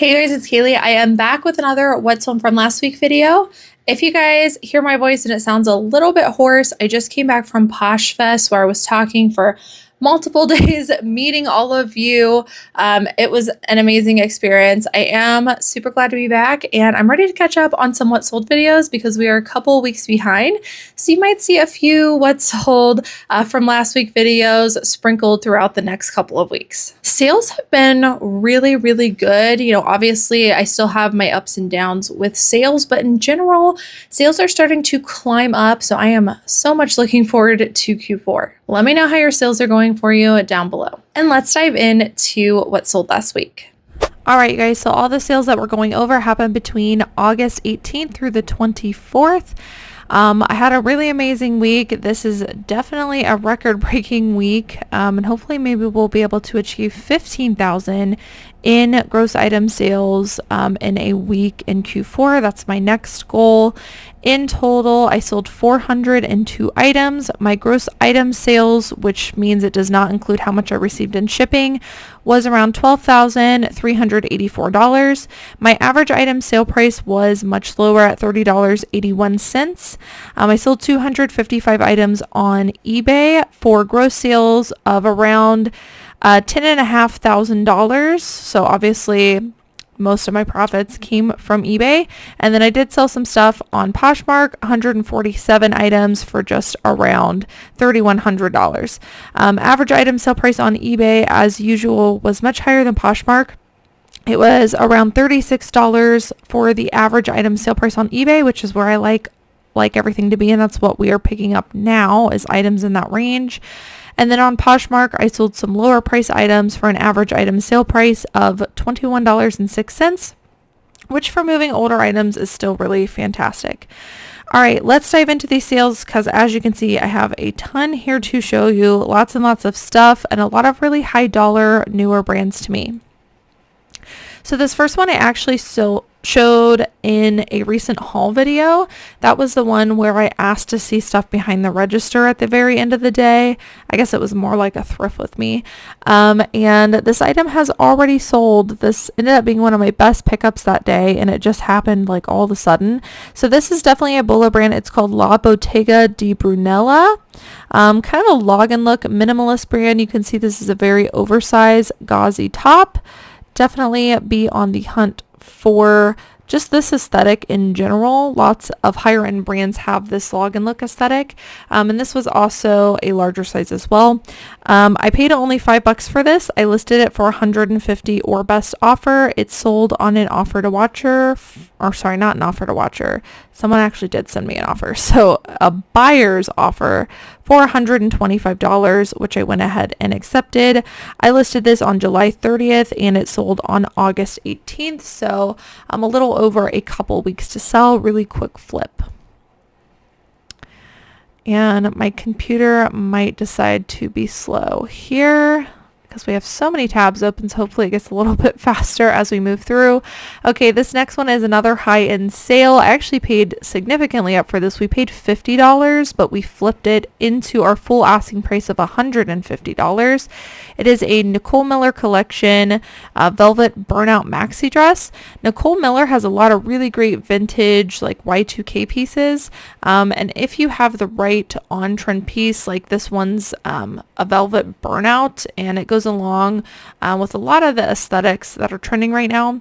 Hey guys, it's Cayley. I am back with another What's Home from Last Week video. If you guys hear my voice and it sounds a little bit hoarse, I just came back from Posh Fest where I was talking for multiple days, meeting all of you. It was an amazing experience. I am super glad to be back and I'm ready to catch up on some What Sold videos because we are a couple weeks behind. So you might see a few What Sold from last week videos sprinkled throughout the next couple of weeks. Sales have been really, really good. You know, obviously I still have my ups and downs with sales, but in general, sales are starting to climb up. So I am so much looking forward to Q4. Let me know how your sales are going for you down below. And let's dive into what sold last week. All right, you guys, so all the sales that we're going over happened between August 18th through the 24th. I had a really amazing week. This is definitely a record-breaking week, and hopefully maybe we'll be able to achieve 15,000 in gross item sales in a week in Q4. That's my next goal. In total, I sold 402 items. My gross item sales, which means it does not include how much I received in shipping, was around $12,384. My average item sale price was much lower at $30.81. I sold 255 items on eBay for gross sales of around $10,500. So obviously most of my profits came from eBay. And then I did sell some stuff on Poshmark, 147 items for just around $3,100. Average item sale price on eBay, as usual, was much higher than Poshmark. It was around $36 for the average item sale price on eBay, which is where I like everything to be. And that's what we are picking up now, is items in that range. And then on Poshmark, I sold some lower price items for an average item sale price of $21.06, which for moving older items is still really fantastic. All right, let's dive into these sales because as you can see, I have a ton here to show you, lots and lots of stuff and a lot of really high dollar newer brands to me. So this first one I actually showed in a recent haul video. That was the one where I asked to see stuff behind the register at the very end of the day. I guess it was more like a thrift with me. And this item has already sold. This ended up being one of my best pickups that day, and it just happened like all of a sudden. So this is definitely a Bolo brand. It's called La Bottega di Brunella. Kind of a log and look minimalist brand. You can see this is a very oversized gauzy top. Definitely be on the hunt for just this aesthetic in general. Lots of higher end brands have this log and look aesthetic. And this was also a larger size as well. I paid only $5 for this. I listed it for 150 or best offer. It sold on an offer to watcher, or sorry, not an offer to watcher. Someone actually did send me an offer. So a buyer's offer for $125, which I went ahead and accepted. I listed this on July 30th and it sold on August 18th. So I'm a little over a couple weeks to sell. Really quick flip. And my computer might decide to be slow here because we have so many tabs open, so hopefully it gets a little bit faster as we move through. Okay, this next one is another high-end sale. I actually paid significantly up for this. We paid $50, but we flipped it into our full asking price of $150. It is a Nicole Miller collection velvet burnout maxi dress. Nicole Miller has a lot of really great vintage like Y2K pieces, and if you have the right on-trend piece, like this one's a velvet burnout, and it goes along with a lot of the aesthetics that are trending right now.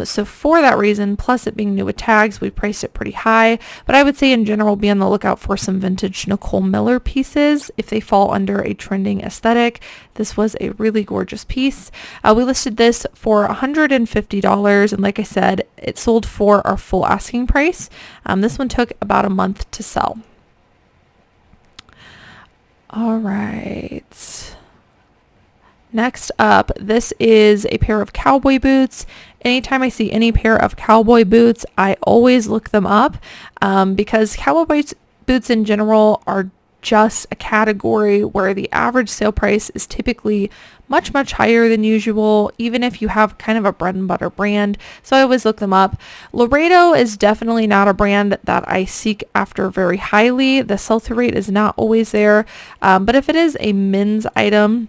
So for that reason, plus it being new with tags, we priced it pretty high. But I would say in general, be on the lookout for some vintage Nicole Miller pieces if they fall under a trending aesthetic. This was a really gorgeous piece. We listed this for $150, and like I said, it sold for our full asking price. This one took about a month to sell. All right. Next up, this is a pair of cowboy boots. Anytime I see any pair of cowboy boots, I always look them up because cowboy boots in general are just a category where the average sale price is typically much, much higher than usual, even if you have kind of a bread and butter brand. So I always look them up. Laredo is definitely not a brand that I seek after very highly. The sell-through rate is not always there. But if it is a men's item,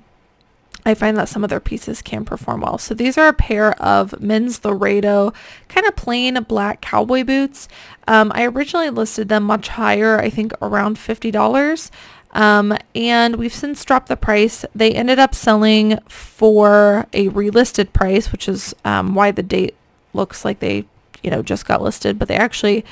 I find that some of their pieces can perform well. So these are a pair of men's Laredo kind of plain black cowboy boots. I originally listed them much higher, I think around $50. And we've since dropped the price. They ended up selling for a relisted price, which is why the date looks like they, just got listed, but they actually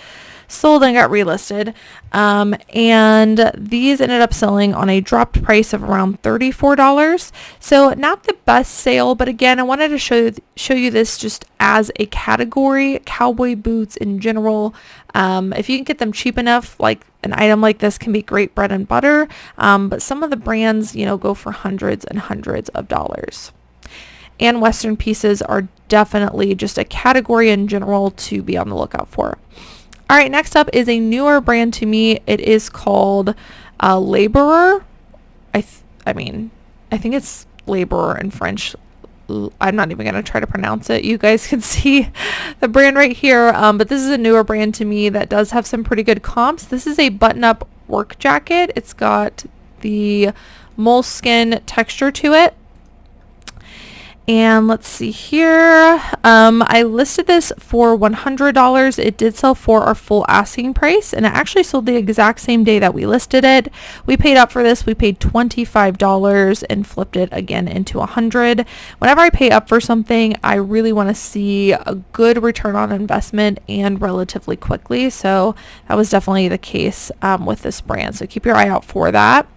sold and got relisted. And these ended up selling on a dropped price of around $34. So not the best sale, but again, I wanted to show you this just as a category. Cowboy boots in general, if you can get them cheap enough, like an item like this can be great bread and butter. But some of the brands, go for hundreds and hundreds of dollars. And Western pieces are definitely just a category in general to be on the lookout for. All right, next up is a newer brand to me. It is called Laborer. I think it's Laborer in French. I'm not even going to try to pronounce it. You guys can see the brand right here. But this is a newer brand to me that does have some pretty good comps. This is a button-up work jacket. It's got the moleskin texture to it. And let's see here. I listed this for $100. It did sell for our full asking price, and it actually sold the exact same day that we listed it. We paid up for this. We paid $25 and flipped it again into $100. Whenever I pay up for something, I really want to see a good return on investment and relatively quickly. So that was definitely the case with this brand. So keep your eye out for that.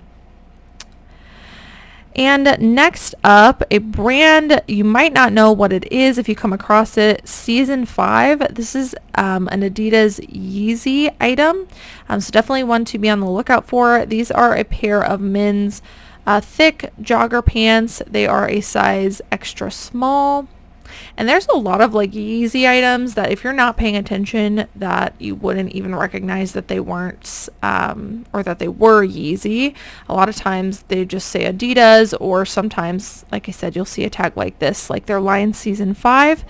And next up, a brand you might not know what it is if you come across it, Season 5. This is an Adidas Yeezy item, so definitely one to be on the lookout for. These are a pair of men's thick jogger pants. They are a size extra small. And there's a lot of like Yeezy items that if you're not paying attention, that you wouldn't even recognize that they weren't or that they were Yeezy. A lot of times they just say Adidas, or sometimes, like I said, you'll see a tag like this, like their line Season 5.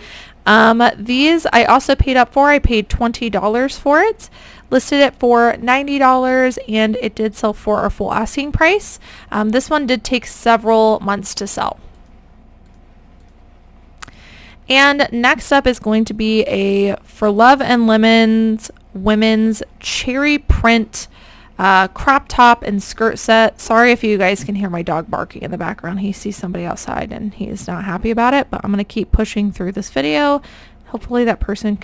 These I also paid up for. I paid $20 for it, listed it for $90, and it did sell for our full asking price. This one did take several months to sell. And next up is going to be a For Love and Lemons women's cherry print crop top and skirt set. Sorry if you guys can hear my dog barking in the background. He sees somebody outside and he is not happy about it, but I'm going to keep pushing through this video. Hopefully that person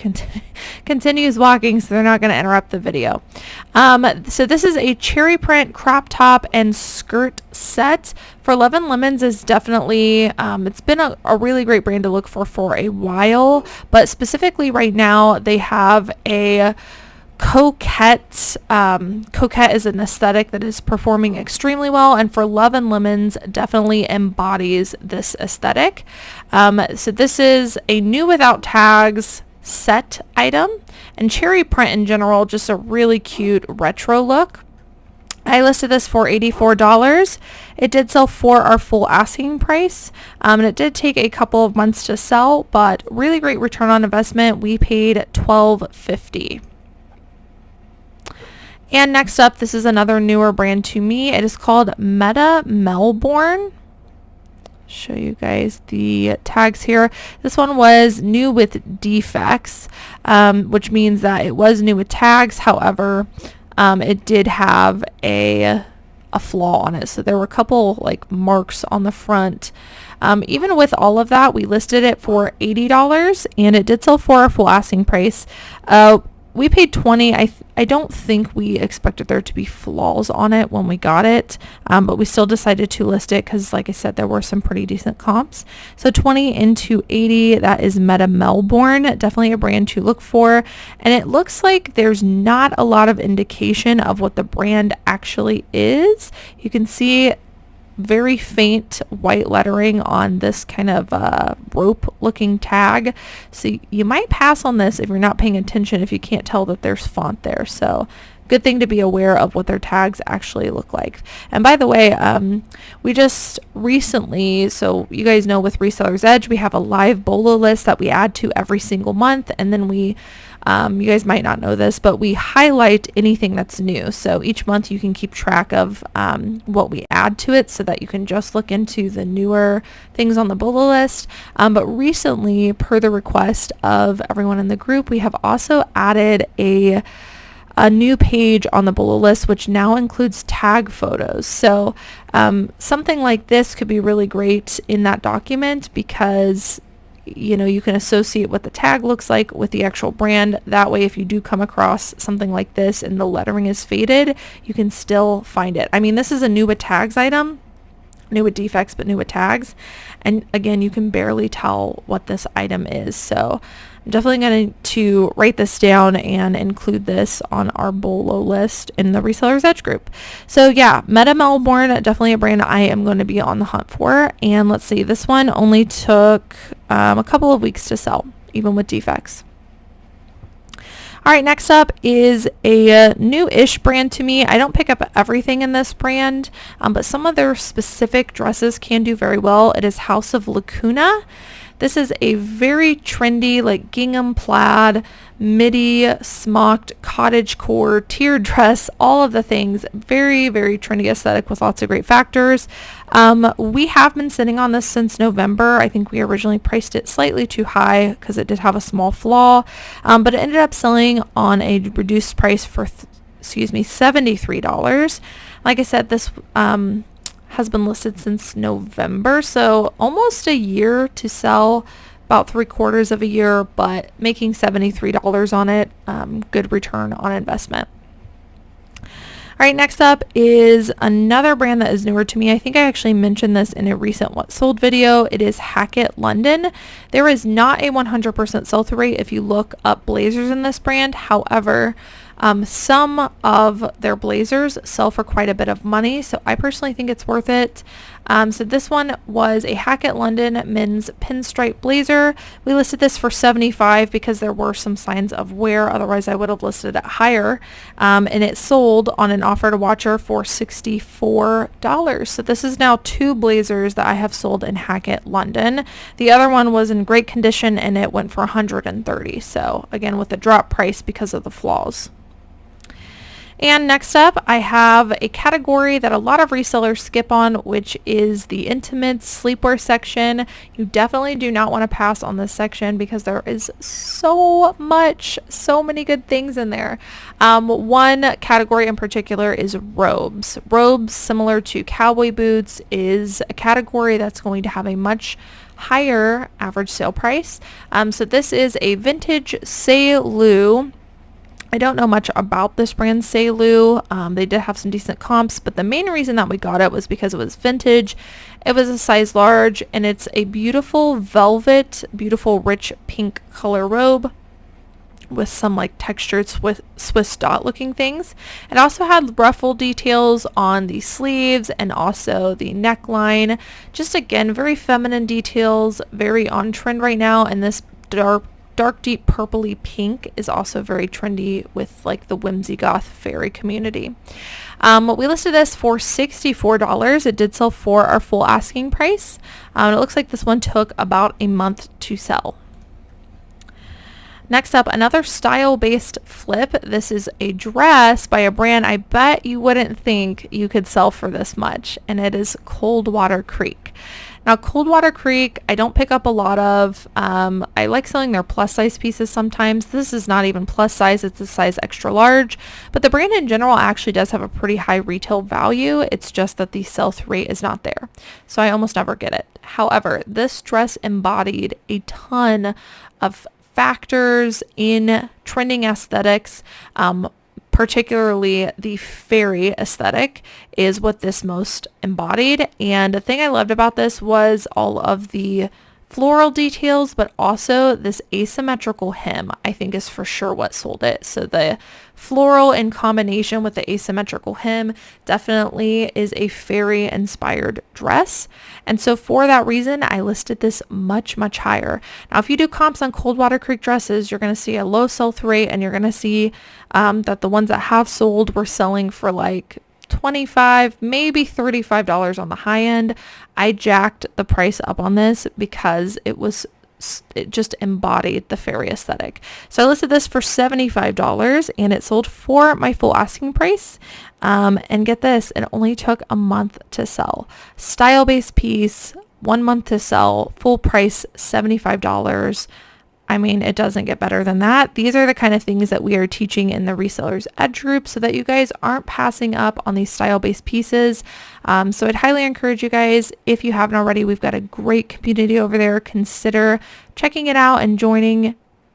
continues walking so they're not going to interrupt the video. So this is a cherry print crop top and skirt set. For Love and Lemons is definitely, it's been a really great brand to look for a while, but specifically right now they have a coquette. Coquette is an aesthetic that is performing extremely well, and For Love and Lemons definitely embodies this aesthetic. So this is a new without tags set item, and cherry print in general, just a really cute retro look. I listed this for $84. It did sell for our full asking price, and it did take a couple of months to sell, but really great return on investment. We paid $12.50. And next up, this is another newer brand to me. It is called Meta Melbourne. Show you guys the tags here. This one was new with defects, which means that it was new with tags. However, it did have a flaw on it. So there were a couple like marks on the front. Even with all of that, we listed it for $80, and it did sell for our full asking price. We paid $20. I don't think we expected there to be flaws on it when we got it, but we still decided to list it because, like I said, there were some pretty decent comps. So $20 into $80, that is Meta Melbourne. Definitely a brand to look for. And it looks like there's not a lot of indication of what the brand actually is. You can see very faint white lettering on this kind of rope looking tag, so you might pass on this if you're not paying attention, if you can't tell that there's font there. So good thing to be aware of what their tags actually look like. And by the way, we just recently, so you guys know with Reseller's Edge, we have a live BOLO list that we add to every single month, and then we you guys might not know this, but we highlight anything that's new. So each month you can keep track of what we add to it so that you can just look into the newer things on the BOLO list. But recently, per the request of everyone in the group, we have also added a new page on the BOLO list, which now includes tag photos. So something like this could be really great in that document because you can associate what the tag looks like with the actual brand. That way, if you do come across something like this and the lettering is faded, you can still find it. I mean, this is a new with tags item, new with defects, but new with tags. And again, you can barely tell what this item is. So I'm definitely going to write this down and include this on our BOLO list in the Reseller's Edge group. So yeah, Meta Melbourne, definitely a brand I am going to be on the hunt for. And let's see, this one only took a couple of weeks to sell, even with defects. All right, next up is a new-ish brand to me. I don't pick up everything in this brand, but some of their specific dresses can do very well. It is House of Lacuna. This is a very trendy, like gingham plaid, midi, smocked, cottagecore, tiered dress, all of the things. Very, very trendy aesthetic with lots of great factors. We have been sitting on this since November. I think we originally priced it slightly too high because it did have a small flaw, but it ended up selling on a reduced price for, $73. Like I said, this has been listed since November, so almost a year to sell, about 3/4 of a year, but making $73 on it, good return on investment. All right, next up is another brand that is newer to me. I think I actually mentioned this in a recent What Sold video. It is Hackett London. There is not a 100% sell-through rate if you look up blazers in this brand. However, some of their blazers sell for quite a bit of money, so I personally think it's worth it. So this one was a Hackett London men's pinstripe blazer. We listed this for $75 because there were some signs of wear. Otherwise, I would have listed it higher. And it sold on an offer to watcher for $64. So this is now 2 blazers that I have sold in Hackett London. The other one was in great condition and it went for $130. So again, with the drop price because of the flaws. And next up, I have a category that a lot of resellers skip on, which is the intimate sleepwear section. You definitely do not want to pass on this section because there is so many good things in there. One category in particular is robes. Robes, similar to cowboy boots, is a category that's going to have a much higher average sale price. So this is a vintage Sailou. I don't know much about this brand, Sailou. They did have some decent comps, but the main reason that we got it was because it was vintage. It was a size large, and it's a beautiful velvet, beautiful rich pink color robe with some like textured Swiss dot looking things. It also had ruffle details on the sleeves and also the neckline. Just again, very feminine details, very on trend right now, and this dark deep purpley pink is also very trendy with like the whimsy goth fairy community. We listed this for $64. It did sell for our full asking price. It looks like this one took about a month to sell. Next up, another style-based flip. This is a dress by a brand I bet you wouldn't think you could sell for this much, and it is Coldwater Creek. Now, Coldwater Creek, I don't pick up a lot of. I like selling their plus size pieces sometimes. This is not even plus size, it's a size extra large. But the brand in general actually does have a pretty high retail value. It's just that the sell-through rate is not there. So I almost never get it. However, this dress embodied a ton of factors in trending aesthetics. Particularly the fairy aesthetic is what this most embodied. And the thing I loved about this was all of the floral details, but also this asymmetrical hem, I think, is for sure what sold it. So the floral in combination with the asymmetrical hem definitely is a fairy inspired dress. And so for that reason, I listed this much, much higher. Now, if you do comps on Coldwater Creek dresses, you're going to see a low sell-through rate, and you're going to see that the ones that have sold were selling for like $25, maybe $35 on the high end. I jacked the price up on this because it just embodied the fairy aesthetic. So I listed this for $75 and it sold for my full asking price. And get this, it only took a month to sell. Style-based piece, 1 month to sell, full price $75. I mean, it doesn't get better than that. These are the kind of things that we are teaching in the Resellers Edge group so that you guys aren't passing up on these style-based pieces. So I'd highly encourage you guys, if you haven't already, we've got a great community over there. Consider checking it out and joining.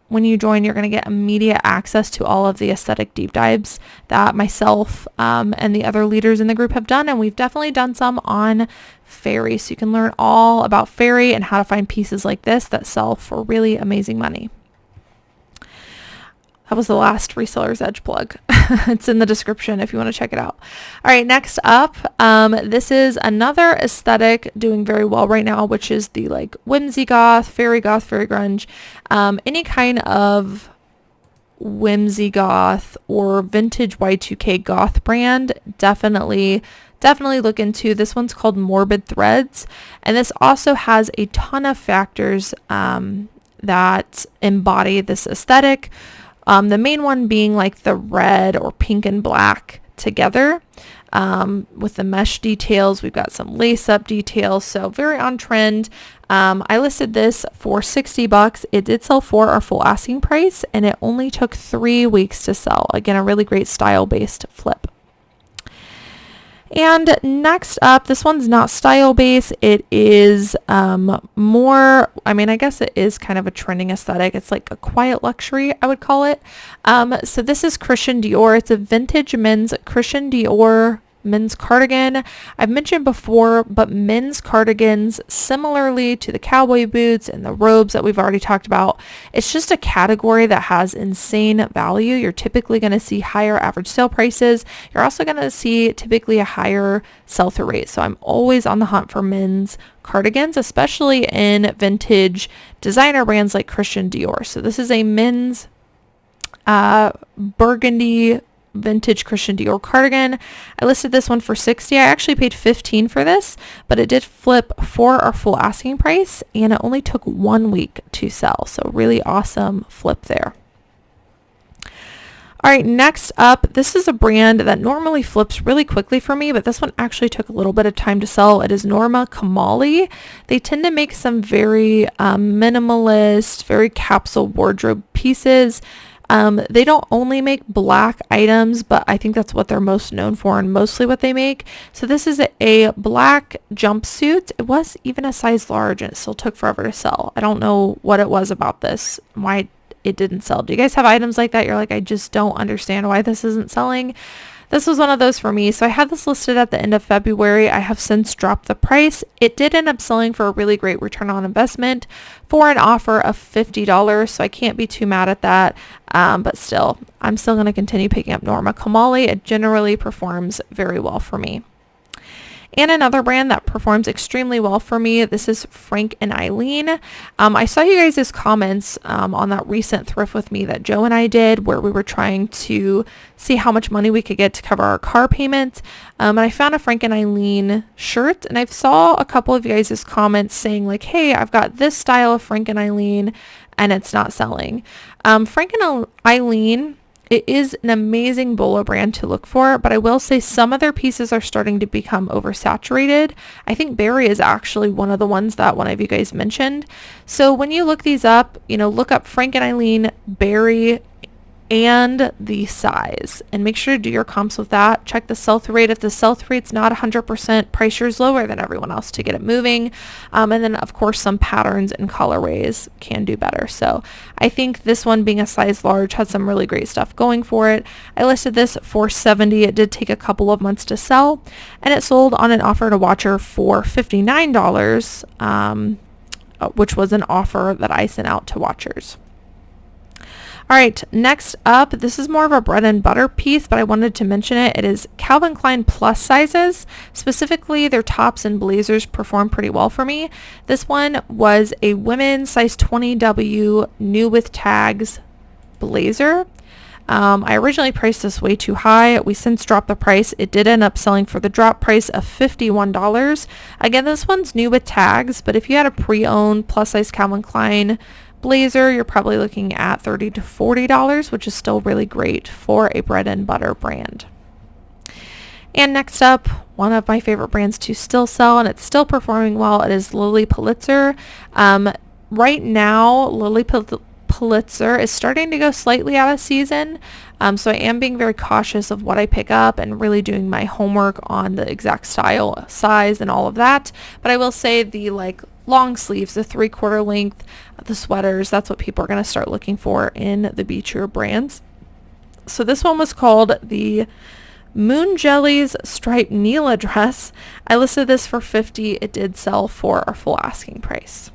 When you join, you're going to get immediate access to all of the aesthetic deep dives that myself and the other leaders in the group have done. And we've definitely done some on fairy. So you can learn all about fairy and how to find pieces like this that sell for really amazing money. That was the last Resellers Edge plug. It's in the description if you want to check it out. All right, next up, this is another aesthetic doing very well right now, which is the like whimsy goth, fairy grunge, any kind of whimsy goth or vintage Y2K goth brand. Definitely look into. This one's called Morbid Threads, and this also has a ton of factors that embody this aesthetic. The main one being like the red or pink and black together with the mesh details. We've got some lace up details, so very on trend. I listed this for $60. It did sell for our full asking price, and it only took 3 weeks to sell. Again, a really great style-based flip. And next up, this one's not style-based. It is more, I mean, I guess it is kind of a trending aesthetic. It's like a quiet luxury, I would call it. So this is Christian Dior. It's a vintage men's Christian Dior men's cardigan. I've mentioned before, but men's cardigans, similarly to the cowboy boots and the robes that we've already talked about, it's just a category that has insane value. You're typically going to see higher average sale prices. You're also going to see typically a higher sell-through rate. So I'm always on the hunt for men's cardigans, especially in vintage designer brands like Christian Dior. So this is a men's burgundy vintage Christian Dior cardigan. I listed this one for $60. I actually paid $15 for this, but it did flip for our full asking price, and it only took 1 week to sell. So really awesome flip there. All right, next up, this is a brand that normally flips really quickly for me, but this one actually took a little bit of time to sell. It is Norma Kamali. They tend to make some very minimalist, very capsule wardrobe pieces. They don't only make black items, but I think that's what they're most known for and mostly what they make. So this is a black jumpsuit. It was even a size large and it still took forever to sell. I don't know what it was about this, why it didn't sell. Do you guys have items like that? You're like, I just don't understand why this isn't selling. This was one of those for me. So I had this listed at the end of February. I have since dropped the price. It did end up selling for a really great return on investment for an offer of $50. So I can't be too mad at that. But still, I'm still going to continue picking up Norma Kamali. It generally performs very well for me. And another brand that performs extremely well for me, this is Frank and Eileen. I saw you guys' comments on that recent thrift with me that Joe and I did, where we were trying to see how much money we could get to cover our car payment. And I found a Frank and Eileen shirt, and I saw a couple of you guys' comments saying like, hey, I've got this style of Frank and Eileen and it's not selling. Frank and Eileen, it is an amazing bolo brand to look for, but I will say some of their pieces are starting to become oversaturated. I think Berry is actually one of the ones that one of you guys mentioned. So when you look these up, look up Frank and Eileen, Berry, and the size, and make sure to do your comps with that. Check the sell-through rate. If the sell-through rate's not 100%, price yours lower than everyone else to get it moving. And then of course some patterns and colorways can do better. So I think this one, being a size large, had some really great stuff going for it. I listed this for $70. It did take a couple of months to sell, and it sold on an offer to watcher for $59. which was an offer that I sent out to watchers. All right, next up, this is more of a bread and butter piece, but I wanted to mention it. It is Calvin Klein plus sizes. Specifically, their tops and blazers perform pretty well for me. This one was a women's size 20W new with tags blazer. I originally priced this way too high. We since dropped the price. It did end up selling for the drop price of $51. Again, this one's new with tags, but if you had a pre-owned plus size Calvin Klein blazer, you're probably looking at $30 to $40, which is still really great for a bread and butter brand. And next up, one of my favorite brands to still sell, and it's still performing well, it is Lilly Pulitzer. Right now, Lilly Pulitzer is starting to go slightly out of season, so I am being very cautious of what I pick up and really doing my homework on the exact style, size, and all of that. But I will say the long sleeves, the 3/4 length, the sweaters, that's what people are going to start looking for in the beachier brands. So this one was called the Moon Jellies Striped Neela dress. I listed this for $50. It did sell for our full asking price.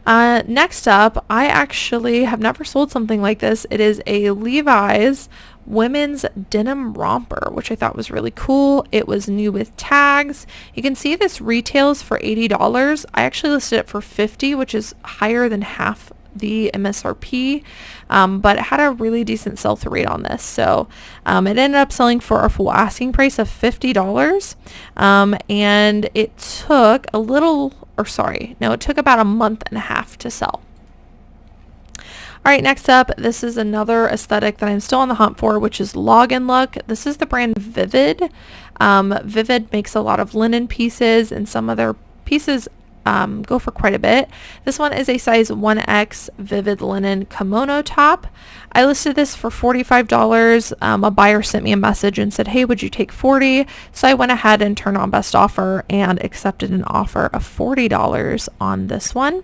Next up, I actually have never sold something like this. It is a Levi's women's denim romper, which I thought was really cool. It was new with tags. You can see this retails for $80. I actually listed it for $50, which is higher than half the MSRP, but it had a really decent sell-through rate on this. So it ended up selling for a full asking price of $50, and it took it took about a month and a half to sell. All right, next up, this is another aesthetic that I'm still on the hunt for, which is Log and Look. This is the brand Vivid. Vivid makes a lot of linen pieces, and some of their pieces go for quite a bit. This one is a size 1X Vivid linen kimono top. I listed this for $45. A buyer sent me a message and said, hey, would you take $40? So I went ahead and turned on best offer and accepted an offer of $40 on this one.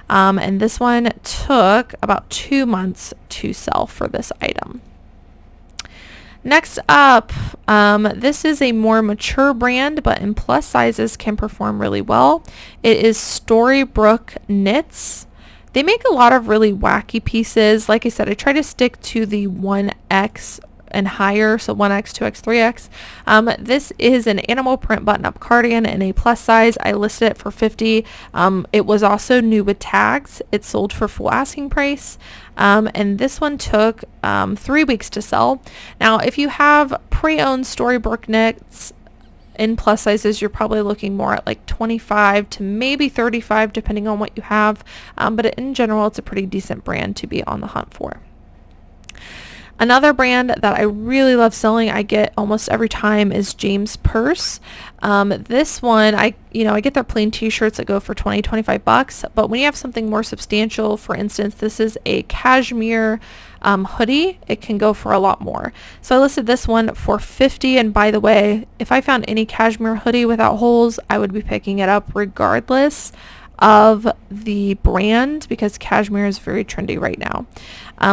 And this one took about 2 months to sell for this item. Next up, this is a more mature brand, but in plus sizes can perform really well. It is Storybrooke Knits. They make a lot of really wacky pieces. Like I said, I try to stick to the 1X and higher, so 1X, 2X, 3X. This is an animal print button-up cardigan in a plus size. I listed it for $50. It was also new with tags. It sold for full asking price, and this one took 3 weeks to sell. Now, if you have pre-owned Storybrooke knits in plus sizes, you're probably looking more at 25 to maybe 35, depending on what you have. But in general, it's a pretty decent brand to be on the hunt for. Another brand that I really love selling, I get almost every time, is James Purse. This one, I get their plain t-shirts that go for $20-25, but when you have something more substantial, for instance, this is a cashmere hoodie, it can go for a lot more. So I listed this one for $50, and by the way, if I found any cashmere hoodie without holes, I would be picking it up regardless of the brand, because cashmere is very trendy right now.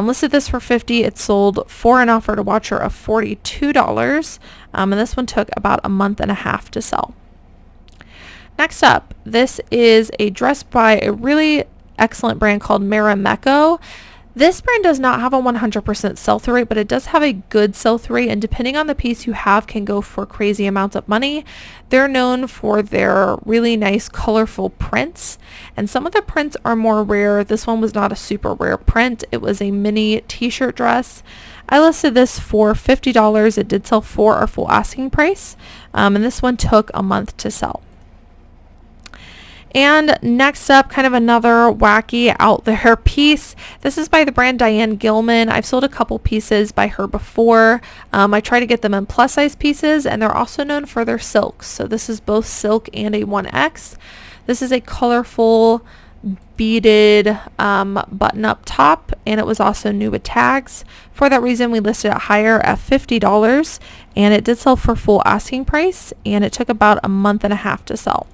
Listed this for $50. It sold for an offer to watcher of $42, and this one took about a month and a half to sell. Next up, this is a dress by a really excellent brand called Marimekko. This brand does not have a 100% sell-through rate, but it does have a good sell-through rate, and depending on the piece you have, can go for crazy amounts of money. They're known for their really nice colorful prints, and some of the prints are more rare. This one was not a super rare print. It was a mini t-shirt dress. I listed this for $50. It did sell for our full asking price, and this one took a month to sell. And next up, kind of another wacky out there piece. This is by the brand Diane Gilman. I've sold a couple pieces by her before. I try to get them in plus size pieces, and they're also known for their silks. So this is both silk and a 1X. This is a colorful beaded button-up top, and it was also new with tags. For that reason, we listed it higher at $50, and it did sell for full asking price, and it took about a month and a half to sell.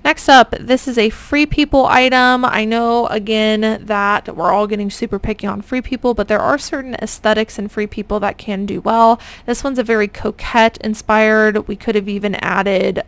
Next up, this is a Free People item. I know, again, that we're all getting super picky on Free People, but there are certain aesthetics in Free People that can do well. This one's a very coquette inspired. We could have even added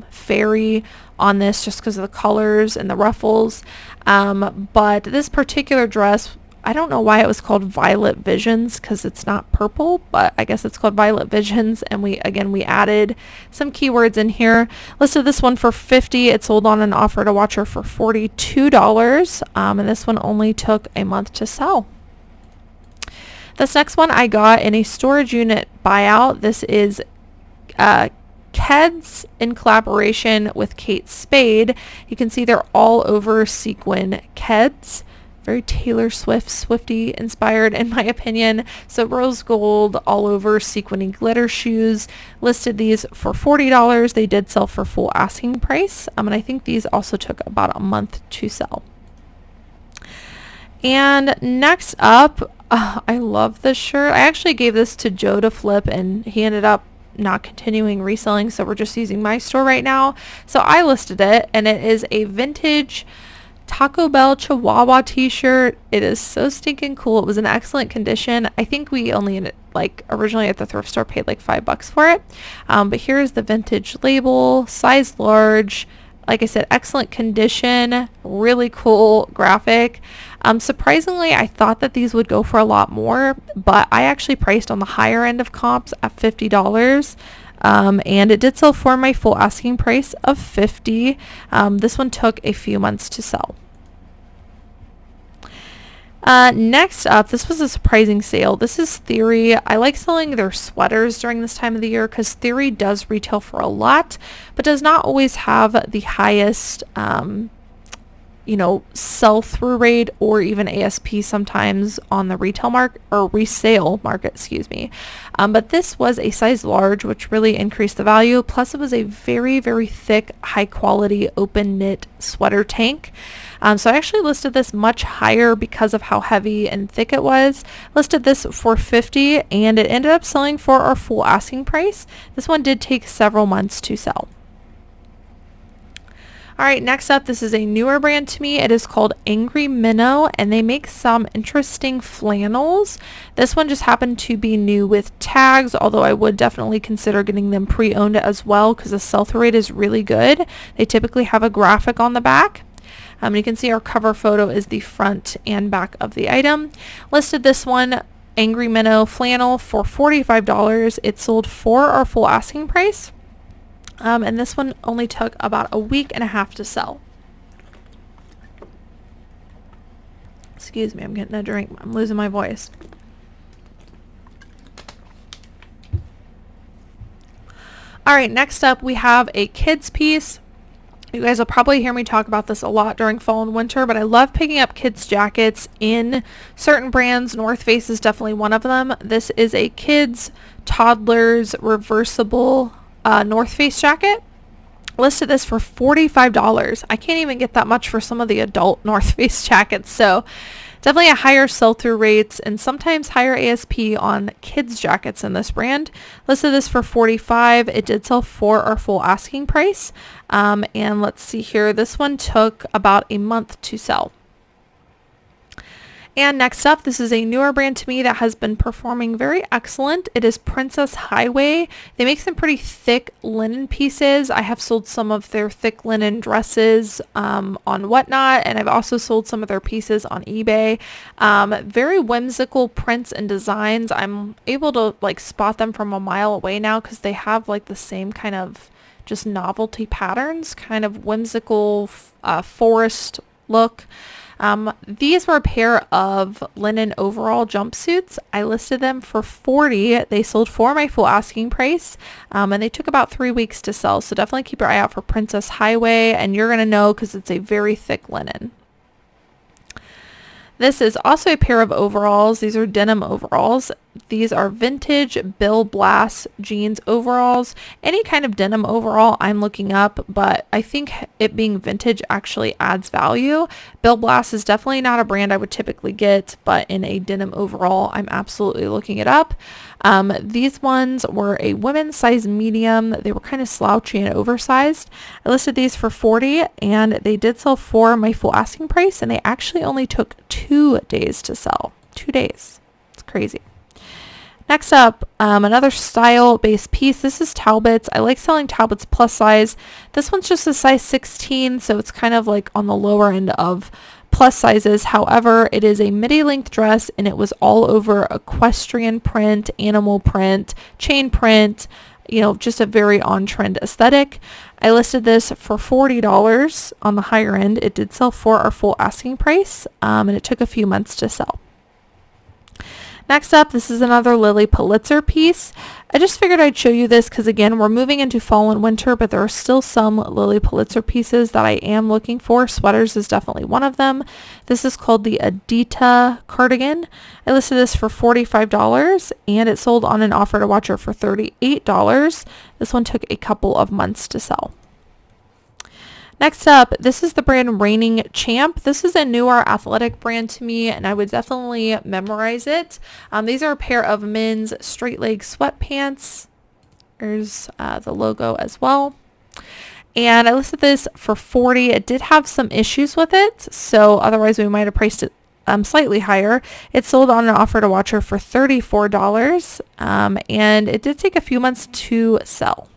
fairy on this just because of the colors and the ruffles. But this particular dress, I don't know why it was called Violet Visions because it's not purple, but I guess it's called Violet Visions. And we added some keywords in here. Listed this one for $50. It sold on an offer to watcher for $42. And this one only took a month to sell. This next one I got in a storage unit buyout. This is Keds in collaboration with Kate Spade. You can see they're all over sequin Keds. Very Taylor Swift, Swiftie inspired in my opinion. So rose gold all over sequiny glitter shoes. Listed these for $40. They did sell for full asking price. And I think these also took about a month to sell. And next up, I love this shirt. I actually gave this to Joe to flip and he ended up not continuing reselling. So we're just using my store right now. So I listed it and it is a vintage Taco Bell Chihuahua t-shirt. It is so stinking cool. It was in excellent condition. I think we only originally at the thrift store paid like $5 for it. But here's the vintage label, size large. Like I said, excellent condition, really cool graphic. Surprisingly, I thought that these would go for a lot more, but I actually priced on the higher end of comps at $50. And it did sell for my full asking price of $50. This one took a few months to sell. Next up, this was a surprising sale. This is Theory. I like selling their sweaters during this time of the year because Theory does retail for a lot, but does not always have the highest, sell-through rate or even ASP sometimes on the retail market or resale market, excuse me. But this was a size large, which really increased the value. Plus it was a very, very thick, high quality open knit sweater tank. So I actually listed this much higher because of how heavy and thick it was. Listed this for $50 and it ended up selling for our full asking price. This one did take several months to sell. All right, next up, this is a newer brand to me. It is called Angry Minnow, and they make some interesting flannels. This one just happened to be new with tags, although I would definitely consider getting them pre-owned as well because the sell-through rate is really good. They typically have a graphic on the back. You can see our cover photo is the front and back of the item. Listed this one, Angry Minnow flannel, for $45. It sold for our full asking price. And this one only took about a week and a half to sell. Excuse me, I'm getting a drink. I'm losing my voice. All right, next up we have a kids piece. You guys will probably hear me talk about this a lot during fall and winter, but I love picking up kids jackets in certain brands. North Face is definitely one of them. This is a kids, toddlers, reversible North Face jacket. Listed this for $45. I can't even get that much for some of the adult North Face jackets, so definitely a higher sell-through rates and sometimes higher ASP on kids jackets in this brand. Listed this for $45. It did sell for our full asking price. And let's see here, this one took about a month to sell. And next up, this is a newer brand to me that has been performing very excellent. It is Princess Highway. They make some pretty thick linen pieces. I have sold some of their thick linen dresses on Whatnot, and I've also sold some of their pieces on eBay. Very whimsical prints and designs. I'm able to spot them from a mile away now because they have the same kind of just novelty patterns, kind of whimsical forest look. These were a pair of linen overall jumpsuits. I listed them for $40. They sold for my full asking price, and they took about 3 weeks to sell. So definitely keep your eye out for Princess Highway, and you're going to know because it's a very thick linen. This is also a pair of overalls. These are denim overalls. These are vintage Bill Blass jeans overalls. Any kind of denim overall I'm looking up, but I think it being vintage actually adds value. Bill Blass is definitely not a brand I would typically get, but in a denim overall, I'm absolutely looking it up. These ones were a women's size medium. They were kind of slouchy and oversized. I listed these for $40 and they did sell for my full asking price, and they actually only took 2 days to sell. 2 days. It's crazy. Next up, another style-based piece. This is Talbot's. I like selling Talbot's plus size. This one's just a size 16, so it's kind of like on the lower end of plus sizes. However, it is a midi-length dress, and it was all over equestrian print, animal print, chain print, just a very on-trend aesthetic. I listed this for $40 on the higher end. It did sell for our full asking price, and it took a few months to sell. Next up, this is another Lilly Pulitzer piece. I just figured I'd show you this because, again, we're moving into fall and winter, but there are still some Lilly Pulitzer pieces that I am looking for. Sweaters is definitely one of them. This is called the Adita cardigan. I listed this for $45 and it sold on an offer to watcher for $38. This one took a couple of months to sell. Next up, this is the brand Reigning Champ. This is a newer athletic brand to me, and I would definitely memorize it. These are a pair of men's straight leg sweatpants. There's the logo as well. And I listed this for $40. It did have some issues with it, so otherwise we might have priced it slightly higher. It sold on an offer to watcher for $34, and it did take a few months to sell.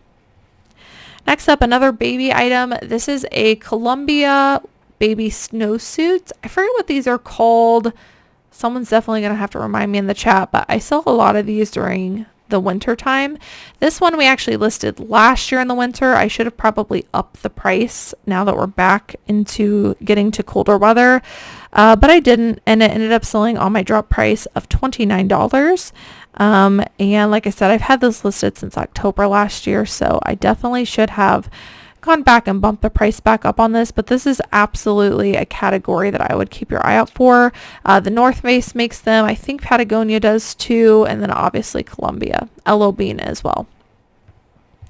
Next up, another baby item. This is a Columbia baby snowsuit. I forget what these are called. Someone's definitely going to have to remind me in the chat, but I sell a lot of these during the winter time. This one we actually listed last year in the winter. I should have probably upped the price now that we're back into getting to colder weather, but I didn't, and it ended up selling on my drop price of $29. And like I said, I've had this listed since October last year, so I definitely should have gone back and bumped the price back up on this, but this is absolutely a category that I would keep your eye out for. The North Face makes them. I think Patagonia does too, and then obviously Columbia, LO Bean as well.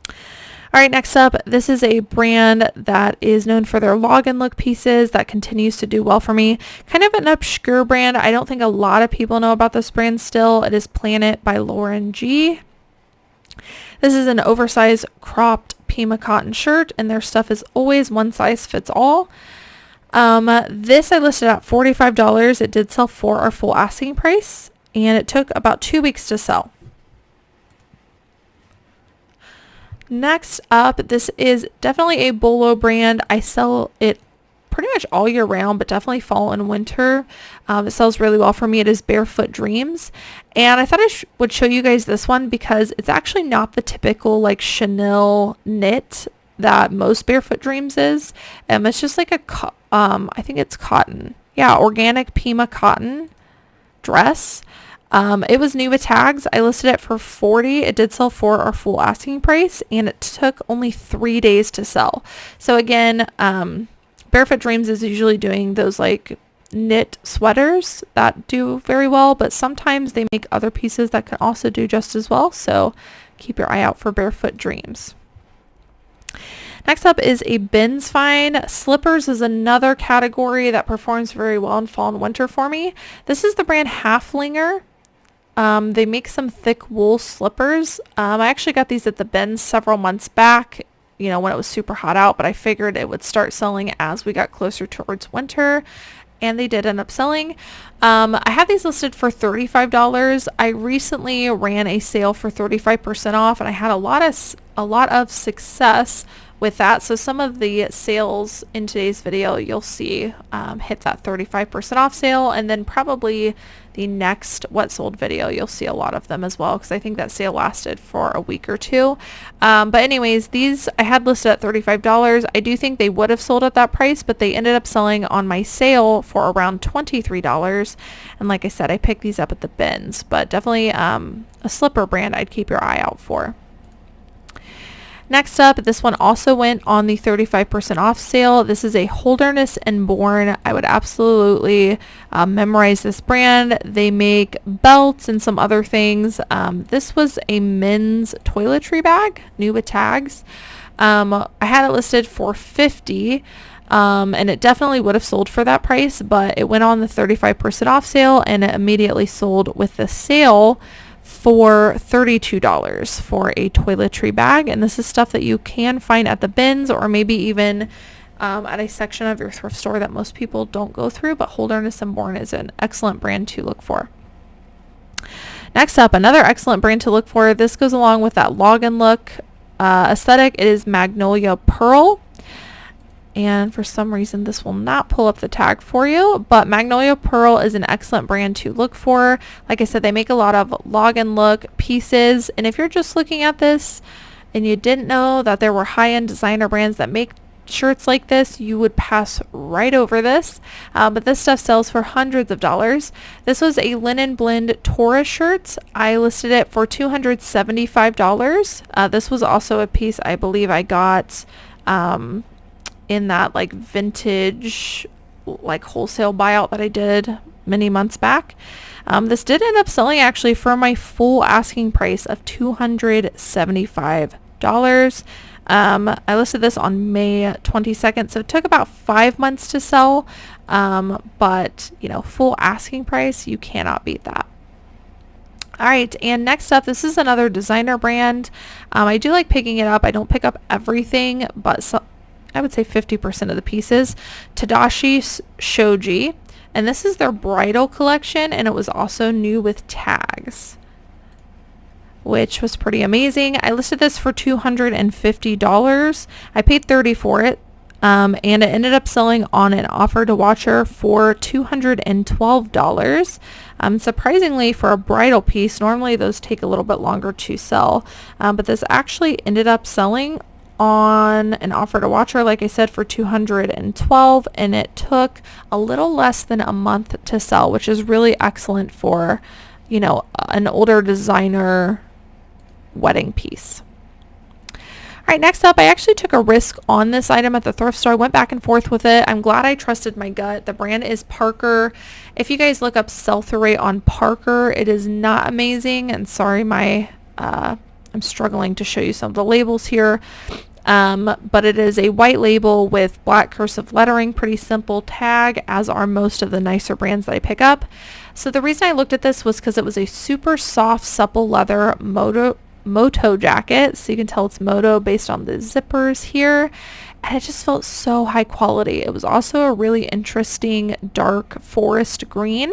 All right, next up, this is a brand that is known for their log and look pieces that continues to do well for me. Kind of an obscure brand. I don't think a lot of people know about this brand still. It is Planet by Lauren G. This is an oversized cropped Pima cotton shirt, and their stuff is always one size fits all. This I listed at $45. It did sell for our full asking price, and it took about 2 weeks to sell. Next up, this is definitely a Bolo brand. I sell it pretty much all year round, but definitely fall and winter. It sells really well for me. It is Barefoot Dreams. And I thought I would show you guys this one because it's actually not the typical like chenille knit that most Barefoot Dreams is. It's just like I think it's cotton. Yeah, organic Pima cotton dress. It was new with tags. I listed it for $40. It did sell for our full asking price, and it took only 3 days to sell. So again, Barefoot Dreams is usually doing those like knit sweaters that do very well, but sometimes they make other pieces that can also do just as well. So keep your eye out for Barefoot Dreams. Next up is a Ben's Fine. Slippers is another category that performs very well in fall and winter for me. This is the brand Haflinger. They make some thick wool slippers. I actually got these at the Ben's several months back, when it was super hot out, but I figured it would start selling as we got closer towards winter, and they did end up selling. I had these listed for $35. I recently ran a sale for 35% off, and I had a lot of success with that. So some of the sales in today's video you'll see hit that 35% off sale, and then probably the next what sold video you'll see a lot of them as well, because I think that sale lasted for a week or two. But anyways, these I had listed at $35. I do think they would have sold at that price, but they ended up selling on my sale for around $23. And like I said, I picked these up at the bins, but definitely a slipper brand I'd keep your eye out for. Next up, this one also went on the 35% off sale. This is a Holderness and Bourne. I would absolutely memorize this brand. They make belts and some other things. This was a men's toiletry bag, new with tags. I had it listed for $50, and it definitely would have sold for that price, but it went on the 35% off sale and it immediately sold with the sale for $32 for a toiletry bag. And this is stuff that you can find at the bins or maybe even at a section of your thrift store that most people don't go through, but Holderness and Bourne is an excellent brand to look for. Next up, another excellent brand to look for. This goes along with that log and look aesthetic. It is Magnolia Pearl. And for some reason this will not pull up the tag for you, but Magnolia Pearl is an excellent brand to look for. Like I said, they make a lot of log and look pieces, and if you're just looking at this and you didn't know that there were high-end designer brands that make shirts like this, you would pass right over this, but this stuff sells for hundreds of dollars. This was a linen blend Taurus shirt. I listed it for $275. This was also a piece I believe I got in that like vintage like wholesale buyout that I did many months back. This did end up selling actually for my full asking price of $275. I listed this on May 22nd, so it took about 5 months to sell, but you know, full asking price, you cannot beat that. All right, and next up, this is another designer brand. I do like picking it up. I don't pick up everything, but I would say 50% of the pieces. Tadashi Shoji, and this is their bridal collection, and it was also new with tags, which was pretty amazing. I listed this for $250. I paid $30 for it, and it ended up selling on an offer to watcher for $212. Surprisingly, for a bridal piece, normally those take a little bit longer to sell, but this actually ended up selling on an offer to watcher, like I said, for $212, and it took a little less than a month to sell, which is really excellent for, you know, an older designer wedding piece. All right, next up, I actually took a risk on this item at the thrift store. I went back and forth with it. I'm glad I trusted my gut. The brand is Parker. If you guys look up sell-through rate on Parker, it is not amazing, and sorry, I'm struggling to show you some of the labels here, but it is a white label with black cursive lettering, pretty simple tag, as are most of the nicer brands that I pick up. So the reason I looked at this was because it was a super soft, supple leather moto jacket, so you can tell it's moto based on the zippers here, and it just felt so high quality. It was also a really interesting dark forest green.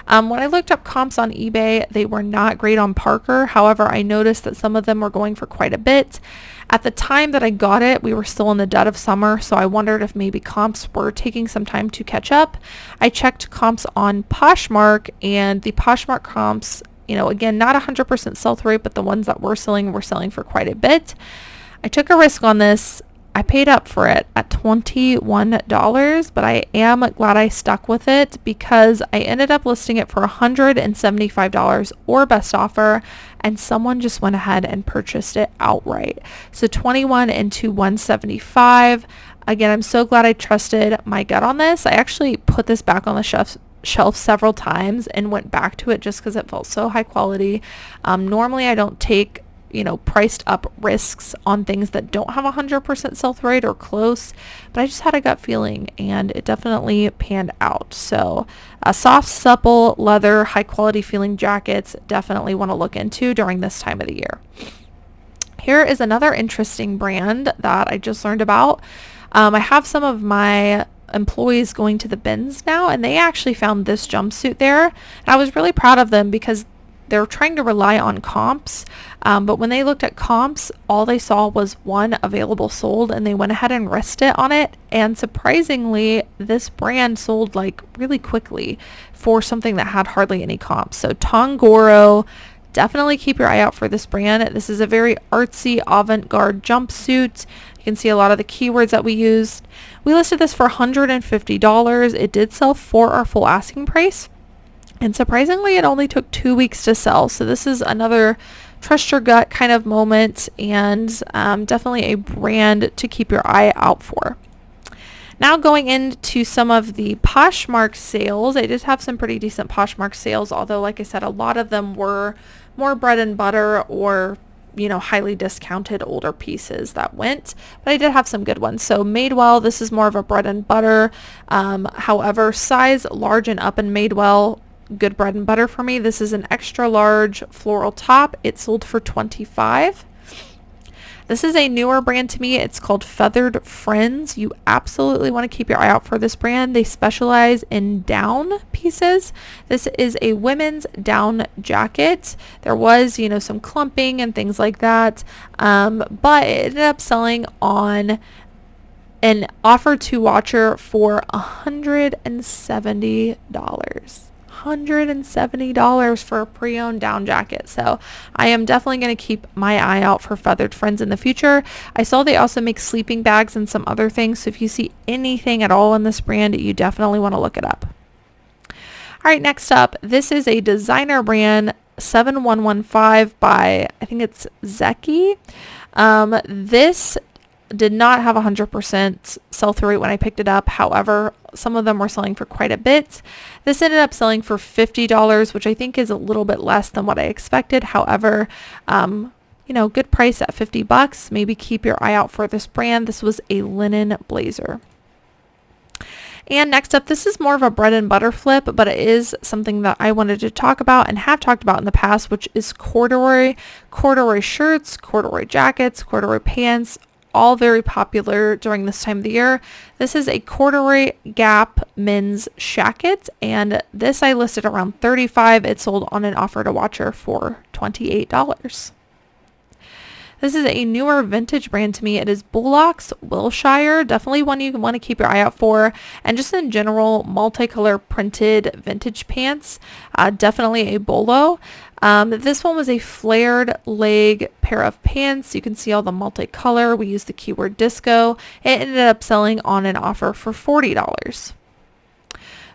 When I looked up comps on eBay, they were not great on Parker. However, I noticed that some of them were going for quite a bit. At the time that I got it, we were still in the dead of summer, so I wondered if maybe comps were taking some time to catch up. I checked comps on Poshmark, and the Poshmark comps, you know, again, not 100% sell-through rate, but the ones that were selling for quite a bit. I took a risk on this. I paid up for it at $21, but I am glad I stuck with it because I ended up listing it for $175 or best offer, and someone just went ahead and purchased it outright. So 21 into 175. Again, I'm so glad I trusted my gut on this. I actually put this back on the shelf several times and went back to it just because it felt so high quality. Normally I don't take, you know, priced up risks on things that don't have 100% sell-through rate or close, but I just had a gut feeling and it definitely panned out. So soft, supple leather, high quality feeling jackets, definitely want to look into during this time of the year. Here is another interesting brand that I just learned about. I have some of my employees going to the bins now, and they actually found this jumpsuit there, and I was really proud of them because they're trying to rely on comps, but when they looked at comps, all they saw was one available sold, and they went ahead and risked it on it, and surprisingly this brand sold like really quickly for something that had hardly any comps. So Tongoro, definitely keep your eye out for this brand. This is a very artsy avant-garde jumpsuit. You can see a lot of the keywords that we used. We listed this for $150. It did sell for our full asking price, and surprisingly it only took 2 weeks to sell. So this is another trust your gut kind of moment, and definitely a brand to keep your eye out for. Now going into some of the Poshmark sales, I did have some pretty decent Poshmark sales, although like I said, a lot of them were more bread and butter or, you know, highly discounted older pieces that went, but I did have some good ones. So Madewell, this is more of a bread and butter. However, size large and up in Madewell, good bread and butter for me. This is an extra large floral top. It sold for $25. This is a newer brand to me. It's called Feathered Friends. You absolutely want to keep your eye out for this brand. They specialize in down pieces. This is a women's down jacket. There was, you know, some clumping and things like that, but it ended up selling on an offer to watcher for $170. $170 for a pre-owned down jacket. So I am definitely going to keep my eye out for Feathered Friends in the future. I saw they also make sleeping bags and some other things. So if you see anything at all in this brand, you definitely want to look it up. All right, next up, this is a designer brand, 7115 by, I think it's Zeki. This did not have 100% sell-through rate when I picked it up. However, some of them were selling for quite a bit. This ended up selling for $50, which I think is a little bit less than what I expected. However, you know, good price at $50. Maybe keep your eye out for this brand. This was a linen blazer. And next up, this is more of a bread and butter flip, but it is something that I wanted to talk about and have talked about in the past, which is corduroy. Corduroy shirts, corduroy jackets, corduroy pants, all very popular during this time of the year. This is a corduroy Gap men's shacket, and this I listed around $35. It sold on an offer to watcher for $28. This is a newer vintage brand to me. It is Bullocks Wilshire. Definitely one you want to keep your eye out for. And just in general, multicolor printed vintage pants. Definitely a bolo. This one was a flared leg pair of pants. You can see all the multicolor. We used the keyword disco. It ended up selling on an offer for $40.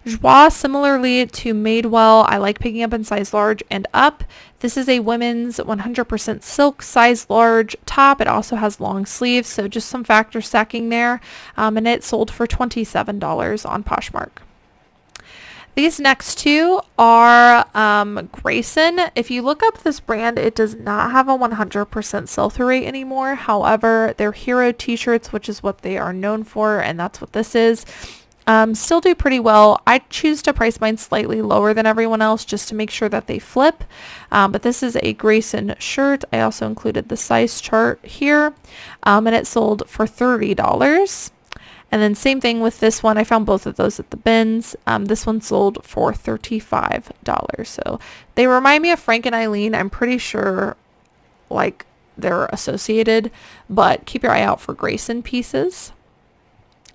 Joie, similarly to Madewell, I like picking up in size large and up. This is a women's 100% silk size large top. It also has long sleeves, so just some factor stacking there. And it sold for $27 on Poshmark. These next two are Grayson. If you look up this brand, it does not have a 100% sell-through rate anymore. However, their hero t-shirts, which is what they are known for, and that's what this is, still do pretty well. I choose to price mine slightly lower than everyone else just to make sure that they flip. But this is a Grayson shirt. I also included the size chart here, and it sold for $30. And then same thing with this one. I found both of those at the bins. This one sold for $35. So they remind me of Frank and Elaine. I'm pretty sure like they're associated, but keep your eye out for Grayson pieces.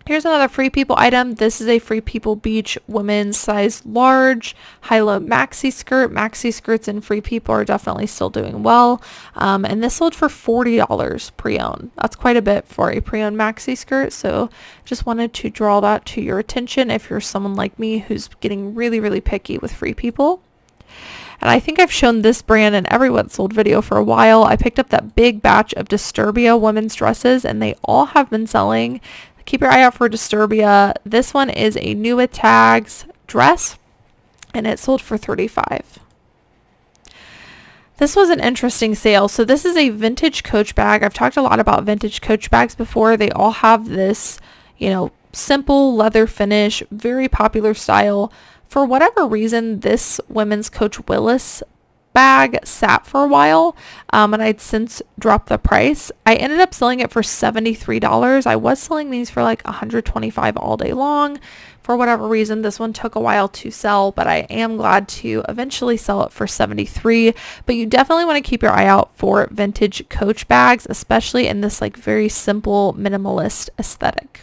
Here's another Free People item. This is a Free People Beach women's size large high-low maxi skirt. Maxi skirts and Free People are definitely still doing well. And this sold for $40 pre-owned. That's quite a bit for a pre-owned maxi skirt. So just wanted to draw that to your attention if you're someone like me who's getting really, really picky with Free People. And I think I've shown this brand in every What Sold video for a while. I picked up that big batch of Disturbia women's dresses, and they all have been selling. Keep your eye out for Disturbia. This one is a new with tags dress, and it sold for $35. This was an interesting sale. So this is a vintage Coach bag. I've talked a lot about vintage Coach bags before. They all have this, you know, simple leather finish, very popular style. For whatever reason, this women's Coach Willis bag sat for a while, and I'd since dropped the price. I ended up selling it for $73. I was selling these for like $125 all day long. For whatever reason, this one took a while to sell, but I am glad to eventually sell it for $73. But you definitely want to keep your eye out for vintage Coach bags, especially in this like very simple minimalist aesthetic.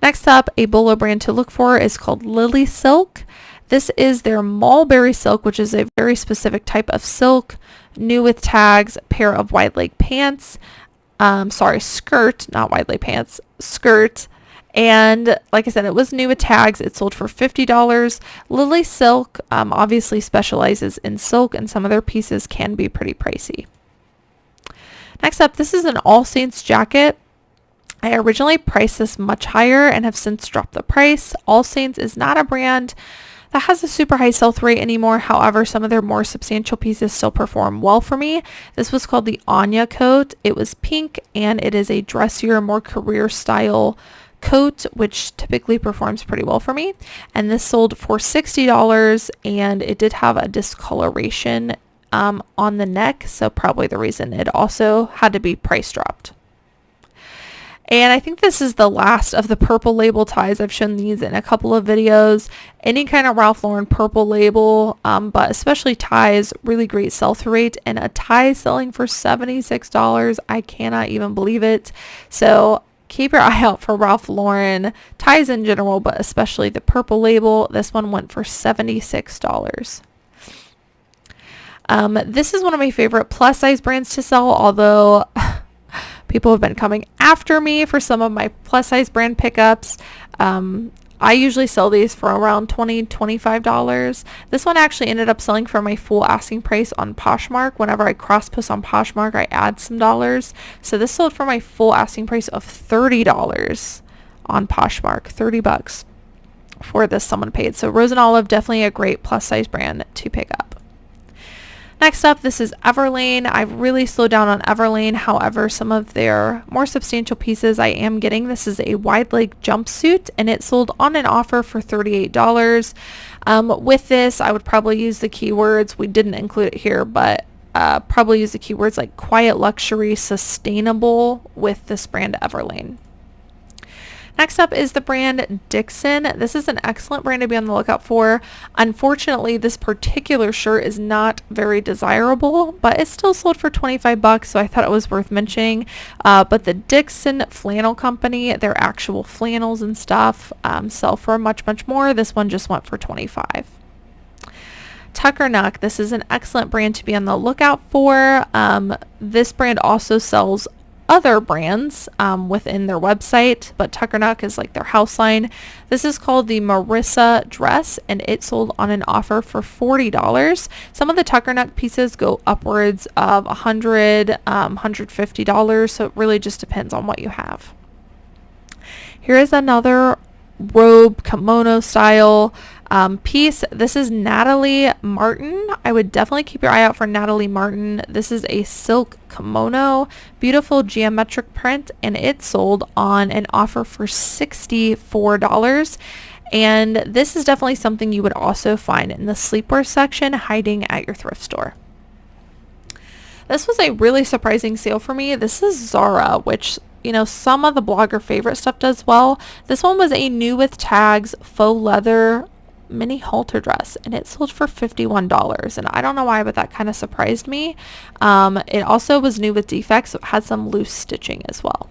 Next up, a bolo brand to look for is called Lily Silk. This is their mulberry silk, which is a very specific type of silk, new with tags, pair of wide leg pants, skirt, not wide leg pants, skirt, And like I said, it was new with tags. It sold for $50. Lily Silk obviously specializes in silk, and some of their pieces can be pretty pricey. Next up, this is an All Saints jacket. I originally priced this much higher and have since dropped the price. All Saints is not a brand that has a super high sell-through rate anymore. However, some of their more substantial pieces still perform well for me. This was called the Anya coat. It was pink, and it is a dressier, more career style coat, which typically performs pretty well for me. And this sold for $60, and it did have a discoloration on the neck, so probably the reason it also had to be price dropped. And I think this is the last of the purple label ties. I've shown these in a couple of videos. Any kind of Ralph Lauren purple label, but especially ties, really great sell-through rate. And a tie selling for $76, I cannot even believe it. So keep your eye out for Ralph Lauren ties in general, but especially the purple label. This one went for $76. This is one of my favorite plus size brands to sell, although people have been coming after me for some of my plus size brand pickups. I usually sell these for around $20, $25. This one actually ended up selling for my full asking price on Poshmark. Whenever I cross post on Poshmark, I add some dollars. So this sold for my full asking price of $30 on Poshmark, $30 for this someone paid. So Rose and Olive, definitely a great plus size brand to pick up. Next up, this is Everlane. I've really slowed down on Everlane. However, some of their more substantial pieces I am getting. This is a wide leg jumpsuit, and it sold on an offer for $38. With this, I would probably use the keywords. We didn't include it here, but probably use the keywords like quiet luxury, sustainable with this brand Everlane. Next up is the brand Dixon. This is an excellent brand to be on the lookout for. Unfortunately, this particular shirt is not very desirable, but it still sold for $25, so I thought it was worth mentioning. But the Dixon Flannel Company, their actual flannels and stuff, sell for much, much more. This one just went for $25. Tucker Nuck. This is an excellent brand to be on the lookout for. This brand also sells other brands within their website, but Tucker Nuck is like their house line. This is called the Marissa dress, and it sold on an offer for $40. Some of the Tucker Nuck pieces go upwards of $100, $150, so it really just depends on what you have. Here is another robe kimono style piece. This is Natalie Martin. I would definitely keep your eye out for Natalie Martin. This is a silk kimono, beautiful geometric print, and it sold on an offer for $64. And this is definitely something you would also find in the sleepwear section hiding at your thrift store. This was a really surprising sale for me. This is Zara, which, you know, some of the blogger favorite stuff does well. This one was a new with tags faux leather mini halter dress, and it sold for $51. And I don't know why, but that kind of surprised me. It also was new with defects, so it had some loose stitching as well.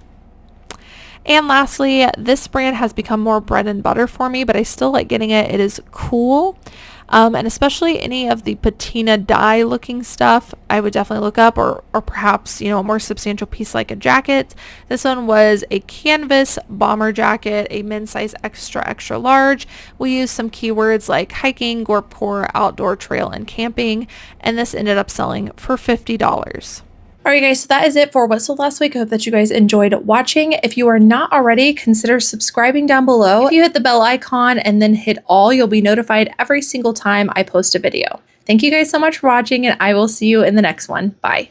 And lastly, this brand has become more bread and butter for me, but I still like getting it. It is cool. And especially any of the patina dye looking stuff, I would definitely look up, or perhaps, you know, a more substantial piece like a jacket. This one was a canvas bomber jacket, a men's size extra, extra large. We used some keywords like hiking, gorpcore, outdoor trail, and camping, and this ended up selling for $50. Alright guys, so that is it for what sold last week. I hope that you guys enjoyed watching. If you are not already, consider subscribing down below. If you hit the bell icon and then hit all, you'll be notified every single time I post a video. Thank you guys so much for watching, and I will see you in the next one. Bye.